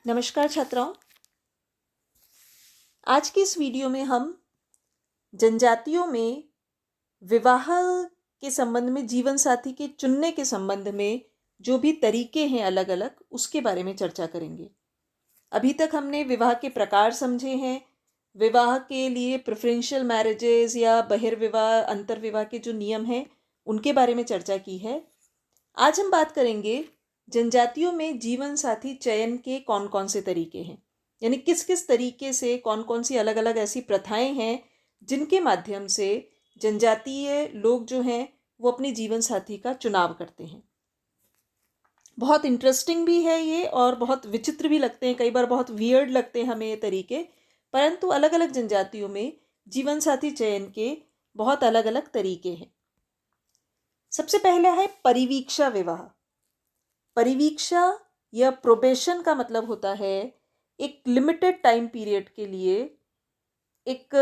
नमस्कार छात्राओं। आज की इस वीडियो में हम जनजातियों में विवाह के संबंध में, जीवन साथी के चुनने के संबंध में जो भी तरीके हैं अलग अलग, उसके बारे में चर्चा करेंगे। अभी तक हमने विवाह के प्रकार समझे हैं, विवाह के लिए प्रेफरेंशियल मैरिजेस या बहिर्विवाह, अंतर्विवाह के जो नियम हैं उनके बारे में चर्चा की है। आज हम बात करेंगे जनजातियों में जीवन साथी चयन के कौन कौन से तरीके हैं, यानी किस किस तरीके से, कौन कौन सी अलग अलग ऐसी प्रथाएं हैं जिनके माध्यम से जनजातीय लोग जो हैं वो अपने जीवन साथी का चुनाव करते हैं। बहुत इंटरेस्टिंग भी है ये और बहुत विचित्र भी लगते हैं, कई बार बहुत वियर्ड लगते हैं हमें ये तरीके, परंतु अलग अलग जनजातियों में जीवन साथी चयन के बहुत अलग अलग तरीके हैं। सबसे पहला है परिवीक्षा विवाह। परिवीक्षा या प्रोबेशन का मतलब होता है एक लिमिटेड टाइम पीरियड के लिए एक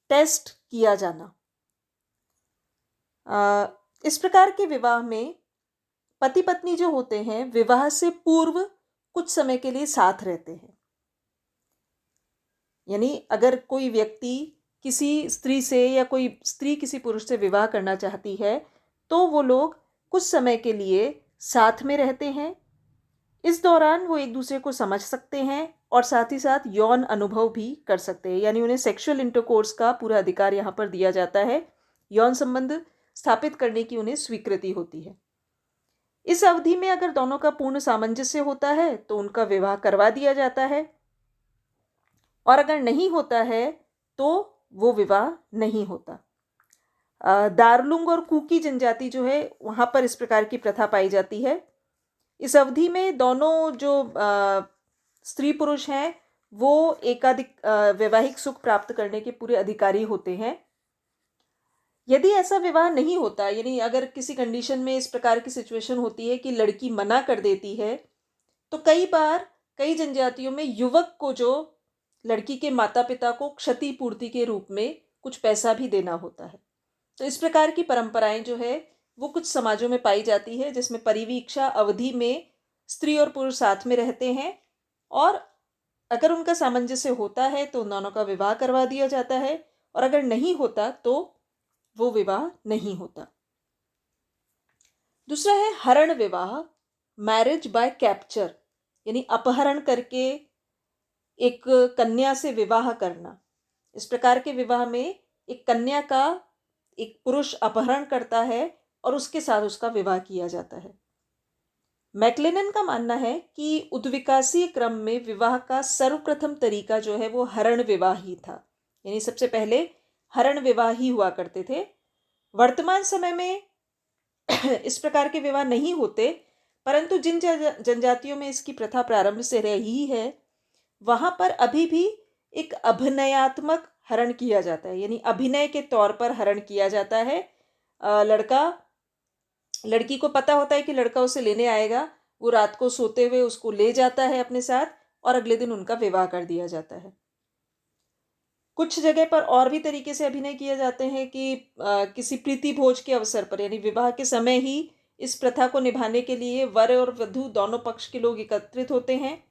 टेस्ट किया जाना। इस प्रकार के विवाह में पति पत्नी जो होते हैं विवाह से पूर्व कुछ समय के लिए साथ रहते हैं। यानी अगर कोई व्यक्ति किसी स्त्री से या कोई स्त्री किसी पुरुष से विवाह करना चाहती है तो वो लोग कुछ समय के लिए साथ में रहते हैं। इस दौरान वो एक दूसरे को समझ सकते हैं और साथ ही साथ यौन अनुभव भी कर सकते हैं, यानी उन्हें सेक्सुअल इंटरकोर्स का पूरा अधिकार यहाँ पर दिया जाता है। यौन संबंध स्थापित करने की उन्हें स्वीकृति होती है। इस अवधि में अगर दोनों का पूर्ण सामंजस्य होता है तो उनका विवाह करवा दिया जाता है, और अगर नहीं होता है तो वो विवाह नहीं होता। दार्लुंग और कुकी जनजाति जो है वहाँ पर इस प्रकार की प्रथा पाई जाती है। इस अवधि में दोनों जो स्त्री पुरुष हैं वो एकाधिक वैवाहिक सुख प्राप्त करने के पूरे अधिकारी होते हैं। यदि ऐसा विवाह नहीं होता, यानी अगर किसी कंडीशन में इस प्रकार की सिचुएशन होती है कि लड़की मना कर देती है, तो कई बार कई जनजातियों में युवक को जो लड़की के माता पिता को क्षतिपूर्ति के रूप में कुछ पैसा भी देना होता है। तो इस प्रकार की परंपराएं जो है वो कुछ समाजों में पाई जाती है, जिसमें परिवीक्षा अवधि में स्त्री और पुरुष साथ में रहते हैं और अगर उनका सामंजस्य होता है तो उन दोनों का विवाह करवा दिया जाता है, और अगर नहीं होता तो वो विवाह नहीं होता। दूसरा है हरण विवाह, मैरिज बाय कैप्चर, यानी अपहरण करके एक कन्या से विवाह करना। इस प्रकार के विवाह में एक कन्या का एक पुरुष अपहरण करता है और उसके साथ उसका विवाह किया जाता है। मैक्लेनन का मानना है कि उद्विकासीय क्रम में विवाह का सर्वप्रथम तरीका जो है वो हरण विवाह ही था, यानी सबसे पहले हरण विवाह ही हुआ करते थे। वर्तमान समय में इस प्रकार के विवाह नहीं होते, परंतु जिन जनजातियों में इसकी प्रथा प्रारंभ से रही है वहां पर अभी भी एक अभिनयात्मक हरण किया जाता है, यानी अभिनय के तौर पर हरण किया जाता है। लड़की को पता होता है कि लड़का उसे लेने आएगा, वो रात को सोते हुए उसको ले जाता है अपने साथ और अगले दिन उनका विवाह कर दिया जाता है। कुछ जगह पर और भी तरीके से अभिनय किए जाते हैं कि किसी प्रीति भोज के अवसर पर, यानी विवाह के समय ही इस प्रथा को निभाने के लिए वर और वधू दोनों पक्ष के लोग एकत्रित होते हैं।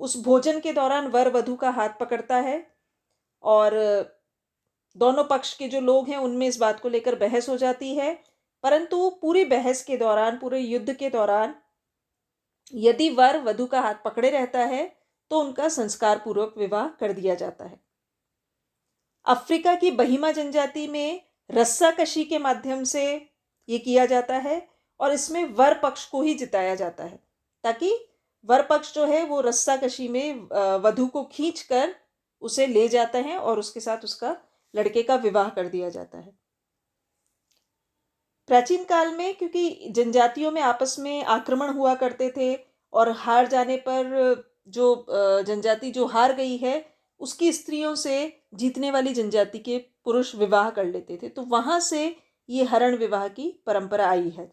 उस भोजन के दौरान वर वधू का हाथ पकड़ता है और दोनों पक्ष के जो लोग हैं उनमें इस बात को लेकर बहस हो जाती है, परंतु पूरी बहस के दौरान, पूरे युद्ध के दौरान यदि वर वधू का हाथ पकड़े रहता है तो उनका संस्कार पूर्वक विवाह कर दिया जाता है। अफ्रीका की बहिमा जनजाति में रस्साकशी के माध्यम से ये किया जाता है और इसमें वर पक्ष को ही जिताया जाता है, ताकि वर पक्ष जो है वो रस्साकशी में वधू को खींचकर उसे ले जाते हैं और उसके साथ उसका, लड़के का विवाह कर दिया जाता है। प्राचीन काल में क्योंकि जनजातियों में आपस में आक्रमण हुआ करते थे और हार जाने पर जो जनजाति जो हार गई है उसकी स्त्रियों से जीतने वाली जनजाति के पुरुष विवाह कर लेते थे, तो वहां से ये हरण विवाह की परंपरा आई है।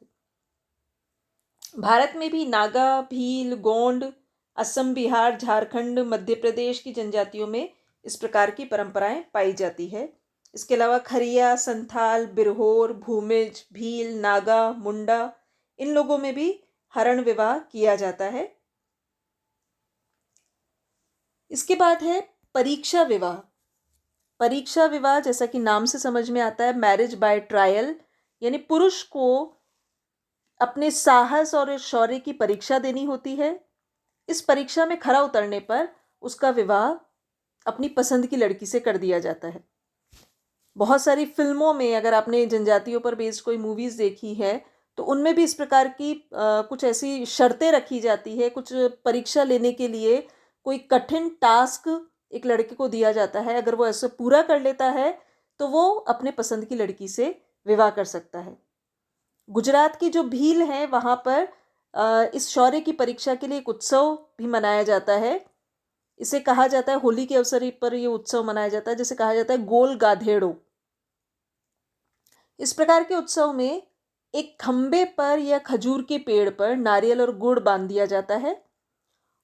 भारत में भी नागा, भील, गोंड, असम, बिहार, झारखंड, मध्य प्रदेश की जनजातियों में इस प्रकार की परंपराएं पाई जाती है। इसके अलावा खरिया, संथाल, बिरहोर, भूमिज, भील, नागा, मुंडा, इन लोगों में भी हरण विवाह किया जाता है। इसके बाद है परीक्षा विवाह। परीक्षा विवाह जैसा कि नाम से समझ में आता है, मैरिज बाय ट्रायल, यानी पुरुष को अपने साहस और शौर्य की परीक्षा देनी होती है। इस परीक्षा में खरा उतरने पर उसका विवाह अपनी पसंद की लड़की से कर दिया जाता है। बहुत सारी फिल्मों में, अगर आपने जनजातियों पर बेस्ड कोई मूवीज़ देखी है, तो उनमें भी इस प्रकार की कुछ ऐसी शर्तें रखी जाती है। कुछ परीक्षा लेने के लिए कोई कठिन टास्क एक लड़के को दिया जाता है। अगर वो ऐसे पूरा कर लेता है तो वो अपने पसंद की लड़की से विवाह कर सकता है। गुजरात की जो भील है, वहाँ पर इस शौर्य की परीक्षा के लिए एक उत्सव भी मनाया जाता है। इसे कहा जाता है, होली के अवसर पर ये उत्सव मनाया जाता है, जिसे कहा जाता है गोल गाधेड़ो। इस प्रकार के उत्सव में एक खंबे पर या खजूर के पेड़ पर नारियल और गुड़ बांध दिया जाता है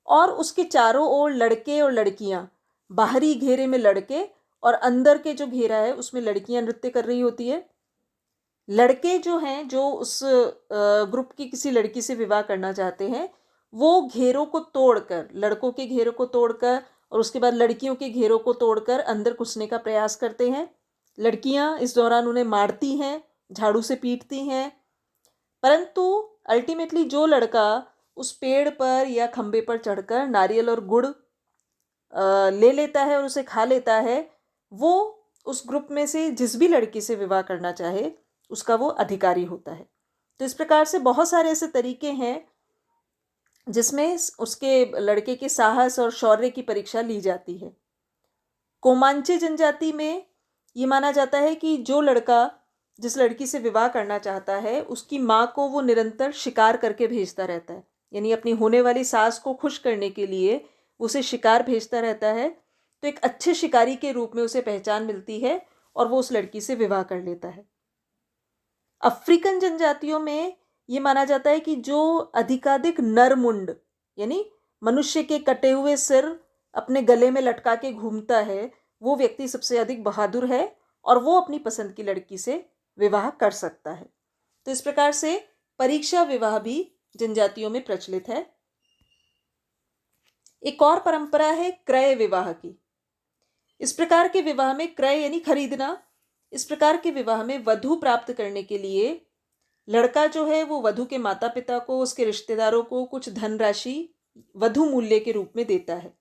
और उसके चारों ओर लड़के और लड़कियां, बाहरी घेरे में लड़के और अंदर के जो घेरा है उसमें लड़कियां नृत्य कर रही होती है। लड़के जो हैं, जो उस ग्रुप की किसी लड़की से विवाह करना चाहते हैं, वो घेरों को तोड़कर, लड़कों के घेरों को तोड़कर और उसके बाद लड़कियों के घेरों को तोड़कर अंदर घुसने का प्रयास करते हैं। लड़कियां इस दौरान उन्हें मारती हैं, झाड़ू से पीटती हैं, परंतु अल्टीमेटली जो लड़का उस पेड़ पर या खंबे पर चढ़कर नारियल और गुड़ ले लेता है और उसे खा लेता है, वो उस ग्रुप में से जिस भी लड़की से विवाह करना चाहे उसका वो अधिकारी होता है। तो इस प्रकार से बहुत सारे ऐसे तरीके हैं जिसमें उसके लड़के के साहस और शौर्य की परीक्षा ली जाती है। कोमांची जनजाति में ये माना जाता है कि जो लड़का जिस लड़की से विवाह करना चाहता है, उसकी माँ को वो निरंतर शिकार करके भेजता रहता है। यानी अपनी होने वाली सास को खुश करने के लिए उसे शिकार भेजता रहता है। तो एक अच्छे शिकारी के रूप में उसे पहचान मिलती है और वो उस लड़की से विवाह कर लेता है। अफ्रीकन जनजातियों में ये माना जाता है कि जो अधिकाधिक नरमुंड, यानी मनुष्य के कटे हुए सिर अपने गले में लटका के घूमता है, वो व्यक्ति सबसे अधिक बहादुर है और वो अपनी पसंद की लड़की से विवाह कर सकता है। तो इस प्रकार से परीक्षा विवाह भी जनजातियों में प्रचलित है। एक और परंपरा है क्रय विवाह की। इस प्रकार के विवाह में क्रय यानी खरीदना, इस प्रकार के विवाह में वधु प्राप्त करने के लिए लड़का जो है वो वधु के माता पिता को, उसके रिश्तेदारों को कुछ धनराशि वधु मूल्य के रूप में देता है।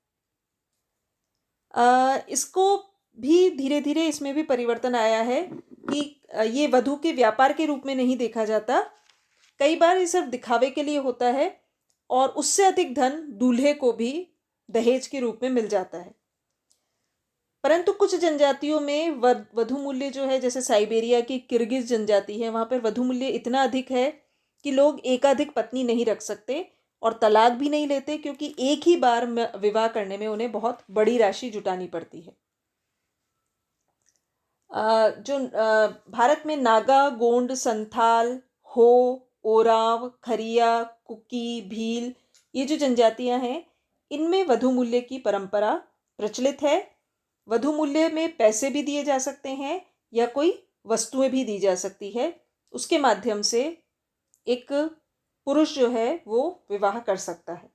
इसको भी धीरे धीरे इसमें भी परिवर्तन आया है कि ये वधु के व्यापार के रूप में नहीं देखा जाता। कई बार ये सिर्फ दिखावे के लिए होता है और उससे अधिक धन दूल्हे को भी दहेज के रूप में मिल जाता है। परंतु कुछ जनजातियों में वधु मूल्य जो है, जैसे साइबेरिया की किर्गिज जनजाति है, वहाँ पर वधु मूल्य इतना अधिक है कि लोग एकाधिक पत्नी नहीं रख सकते और तलाक भी नहीं लेते, क्योंकि एक ही बार विवाह करने में उन्हें बहुत बड़ी राशि जुटानी पड़ती है। जो भारत में नागा, गोंड, संथाल, हो, ओराव, खरिया, कुकी, भील, ये जो जनजातियां हैं, इनमें वधु मूल्य की परंपरा प्रचलित है। वधु मूल्य में पैसे भी दिए जा सकते हैं या कोई वस्तुएं भी दी जा सकती है। उसके माध्यम से एक पुरुष जो है वो विवाह कर सकता है।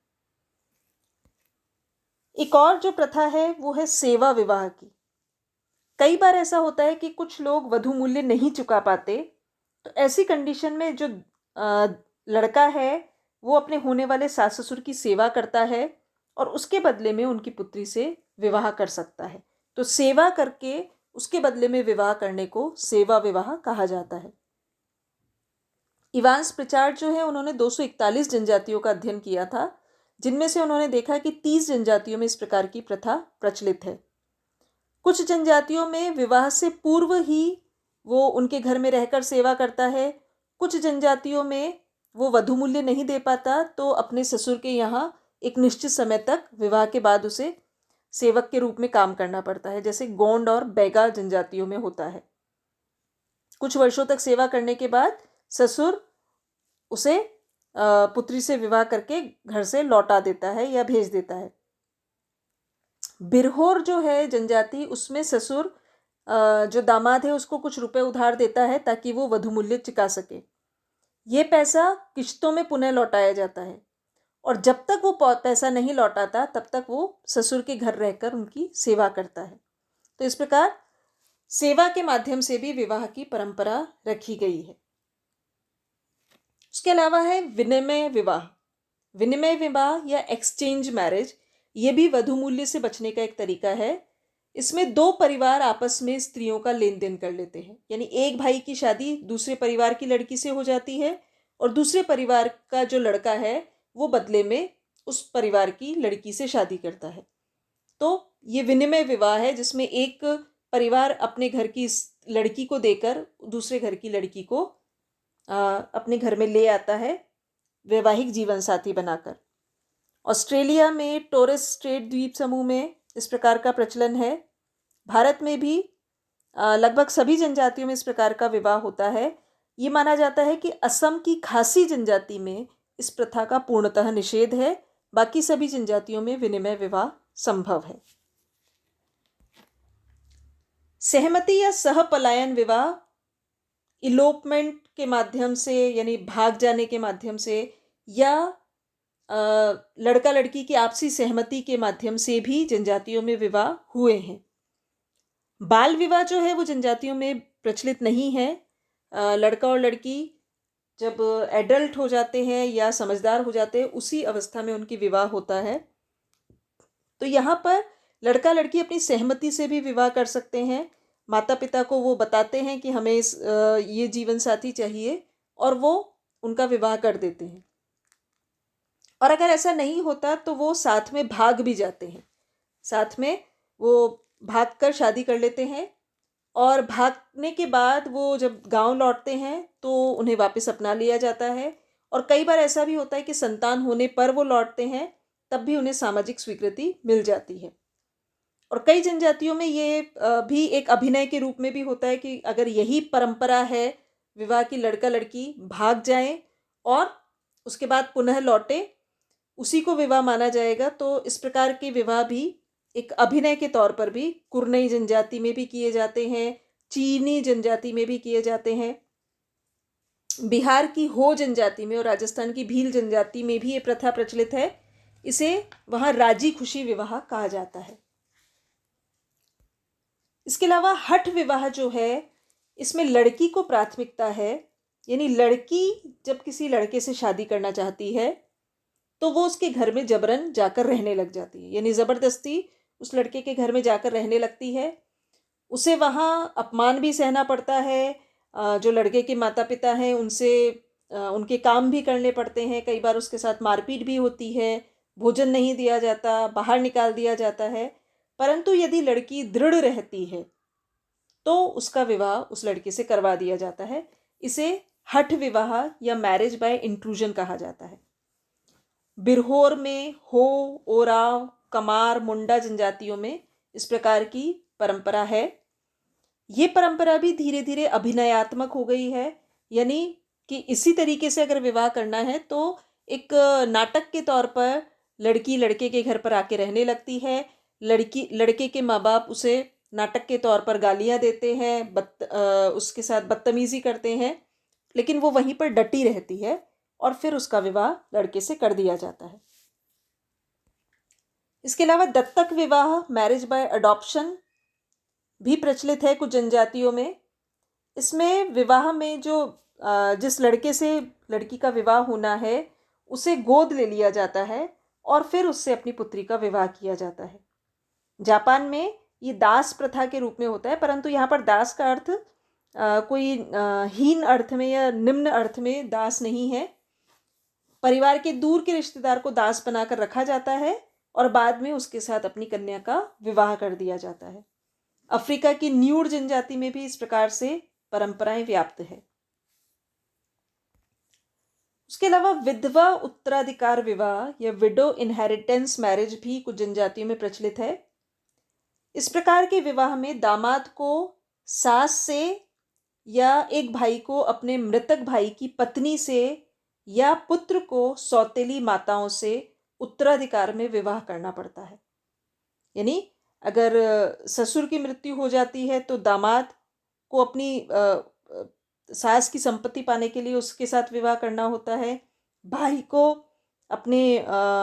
एक और जो प्रथा है वो है सेवा विवाह की। कई बार ऐसा होता है कि कुछ लोग वधु मूल्य नहीं चुका पाते, तो ऐसी कंडीशन में जो लड़का है वो अपने होने वाले सास ससुर की सेवा करता है और उसके बदले में उनकी पुत्री से विवाह कर सकता है। तो सेवा करके उसके बदले में विवाह करने को सेवा विवाह कहा जाता है। इवांस प्रिचार्ड जो है, उन्होंने 241 जनजातियों का अध्ययन किया था, जिनमें से उन्होंने देखा कि 30 जनजातियों में इस प्रकार की प्रथा प्रचलित है। कुछ जनजातियों में विवाह से पूर्व ही वो उनके घर में रहकर सेवा करता है। कुछ जनजातियों में वो वधु मूल्य नहीं दे पाता, तो अपने ससुर के यहाँ एक निश्चित समय तक विवाह के बाद उसे सेवक के रूप में काम करना पड़ता है, जैसे गोंड और बैगा जनजातियों में होता है। कुछ वर्षों तक सेवा करने के बाद ससुर उसे पुत्री से विवाह करके घर से लौटा देता है या भेज देता है। बिरहोर जो है जनजाति, उसमें ससुर जो दामाद है उसको कुछ रुपए उधार देता है ताकि वो वधु मूल्य चुका सके। ये पैसा किश्तों में पुनः लौटाया जाता है और जब तक वो पैसा नहीं लौटाता तब तक वो ससुर के घर रहकर उनकी सेवा करता है। तो इस प्रकार सेवा के माध्यम से भी विवाह की परंपरा रखी गई है। उसके अलावा है विनिमय विवाह। विनिमय विवाह या एक्सचेंज मैरिज, ये भी वधु मूल्य से बचने का एक तरीका है। इसमें दो परिवार आपस में स्त्रियों का लेन देन कर लेते हैं, यानी एक भाई की शादी दूसरे परिवार की लड़की से हो जाती है और दूसरे परिवार का जो लड़का है वो बदले में उस परिवार की लड़की से शादी करता है। तो ये विनिमय विवाह है जिसमें एक परिवार अपने घर की लड़की को देकर दूसरे घर की लड़की को अपने घर में ले आता है वैवाहिक जीवन साथी बनाकर। ऑस्ट्रेलिया में टोरेस स्ट्रेट द्वीप समूह में इस प्रकार का प्रचलन है। भारत में भी लगभग सभी जनजातियों में इस प्रकार का विवाह होता है। ये माना जाता है कि असम की खासी जनजाति में इस प्रथा का पूर्णतः निषेध है, बाकी सभी जनजातियों में विनिमय विवाह संभव है। सहमति या सहपलायन विवाह इलोपमेंट के माध्यम से, यानी भाग जाने के माध्यम से, या लड़का लड़की की आपसी सहमति के माध्यम से भी जनजातियों में विवाह हुए हैं। बाल विवाह जो है वो जनजातियों में प्रचलित नहीं है। लड़का और लड़की जब एडल्ट हो जाते हैं या समझदार हो जाते हैं उसी अवस्था में उनकी विवाह होता है। तो यहाँ पर लड़का लड़की अपनी सहमति से भी विवाह कर सकते हैं। माता पिता को वो बताते हैं कि हमें ये जीवन साथी चाहिए और वो उनका विवाह कर देते हैं। और अगर ऐसा नहीं होता तो वो साथ में भाग भी जाते हैं, साथ में वो भाग कर शादी कर लेते हैं और भागने के बाद वो जब गांव लौटते हैं तो उन्हें वापस अपना लिया जाता है। और कई बार ऐसा भी होता है कि संतान होने पर वो लौटते हैं, तब भी उन्हें सामाजिक स्वीकृति मिल जाती है। और कई जनजातियों में ये भी एक अभिनय के रूप में भी होता है कि अगर यही परंपरा है विवाह की, लड़का लड़की भाग जाएं और उसके बाद पुनः लौटे, उसी को विवाह माना जाएगा। तो इस प्रकार के विवाह भी एक अभिनय के तौर पर भी कुर्नई जनजाति में भी किए जाते हैं, चीनी जनजाति में भी किए जाते हैं, बिहार की हो जनजाति में और राजस्थान की भील जनजाति में भी ये प्रथा प्रचलित है। इसे वहाँ राजी खुशी विवाह कहा जाता है। इसके अलावा हठ विवाह जो है, इसमें लड़की को प्राथमिकता है, यानी लड़की जब किसी लड़के से शादी करना चाहती है तो वो उसके घर में जबरन जाकर रहने लग जाती है, यानी ज़बरदस्ती उस लड़के के घर में जाकर रहने लगती है। उसे वहाँ अपमान भी सहना पड़ता है, जो लड़के के माता पिता हैं उनसे उनके काम भी करने पड़ते हैं, कई बार उसके साथ मारपीट भी होती है, भोजन नहीं दिया जाता, बाहर निकाल दिया जाता है। परंतु यदि लड़की दृढ़ रहती है तो उसका विवाह उस लड़के से करवा दिया जाता है। इसे हठ विवाह या मैरिज बाय इंट्रूजन कहा जाता है। बिरहोर में हो, ओराव, कमार, मुंडा जनजातियों में इस प्रकार की परंपरा है। ये परंपरा भी धीरे धीरे अभिनयात्मक हो गई है, यानी कि इसी तरीके से अगर विवाह करना है तो एक नाटक के तौर पर लड़की लड़के के घर पर आके रहने लगती है। लड़की लड़के के माँ बाप उसे नाटक के तौर पर गालियाँ देते हैं, उसके साथ बदतमीजी करते हैं, लेकिन वो वहीं पर डटी रहती है और फिर उसका विवाह लड़के से कर दिया जाता है। इसके अलावा दत्तक विवाह, मैरिज बाय अडॉप्शन, भी प्रचलित है कुछ जनजातियों में। इसमें विवाह में जो जिस लड़के से लड़की का विवाह होना है उसे गोद ले लिया जाता है और फिर उससे अपनी पुत्री का विवाह किया जाता है। जापान में ये दास प्रथा के रूप में होता है, परंतु यहाँ पर दास का अर्थ कोई हीन अर्थ में या निम्न अर्थ में दास नहीं है। परिवार के दूर के रिश्तेदार को दास बनाकर रखा जाता है और बाद में उसके साथ अपनी कन्या का विवाह कर दिया जाता है। अफ्रीका की न्यूर जनजाति में भी इस प्रकार से परंपराएं व्याप्त है। उसके अलावा विधवा उत्तराधिकार विवाह या विडो इनहेरिटेंस मैरिज भी कुछ जनजातियों में प्रचलित है। इस प्रकार के विवाह में दामाद को सास से या एक भाई को अपने मृतक भाई की पत्नी से या पुत्र को सौतेली माताओं से उत्तराधिकार में विवाह करना पड़ता है। यानी अगर ससुर की मृत्यु हो जाती है तो दामाद को अपनी सास की संपत्ति पाने के लिए उसके साथ विवाह करना होता है। भाई को अपने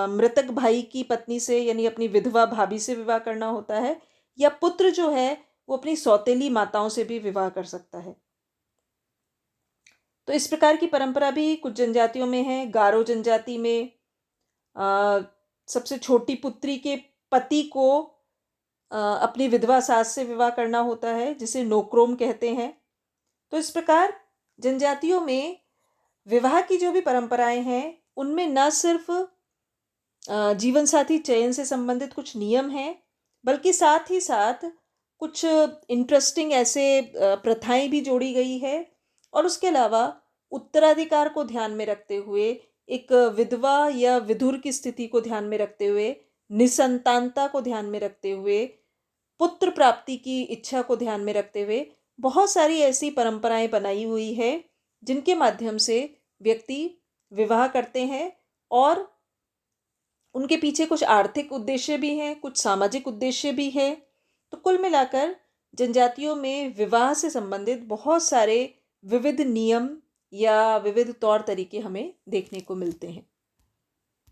मृतक भाई की पत्नी से यानी अपनी विधवा भाभी से विवाह करना होता है, या पुत्र जो है वो अपनी सौतेली माताओं से भी विवाह कर सकता है। तो इस प्रकार की परंपरा भी कुछ जनजातियों में है। गारो जनजाति में सबसे छोटी पुत्री के पति को अपनी विधवा सास से विवाह करना होता है, जिसे नोक्रोम कहते हैं। तो इस प्रकार जनजातियों में विवाह की जो भी परंपराएं हैं, उनमें न सिर्फ जीवन साथी चयन से संबंधित कुछ नियम हैं, बल्कि साथ ही साथ कुछ इंटरेस्टिंग ऐसे प्रथाएं भी जोड़ी गई है। और उसके अलावा उत्तराधिकार को ध्यान में रखते हुए, एक विधवा या विधुर की स्थिति को ध्यान में रखते हुए, निसंतानता को ध्यान में रखते हुए, पुत्र प्राप्ति की इच्छा को ध्यान में रखते हुए बहुत सारी ऐसी परंपराएं बनाई हुई है, जिनके माध्यम से व्यक्ति विवाह करते हैं। और उनके पीछे कुछ आर्थिक उद्देश्य भी हैं, कुछ सामाजिक उद्देश्य भी है। तो कुल मिलाकर जनजातियों में विवाह से संबंधित बहुत सारे विविध नियम या विविध तौर तरीके हमें देखने को मिलते हैं।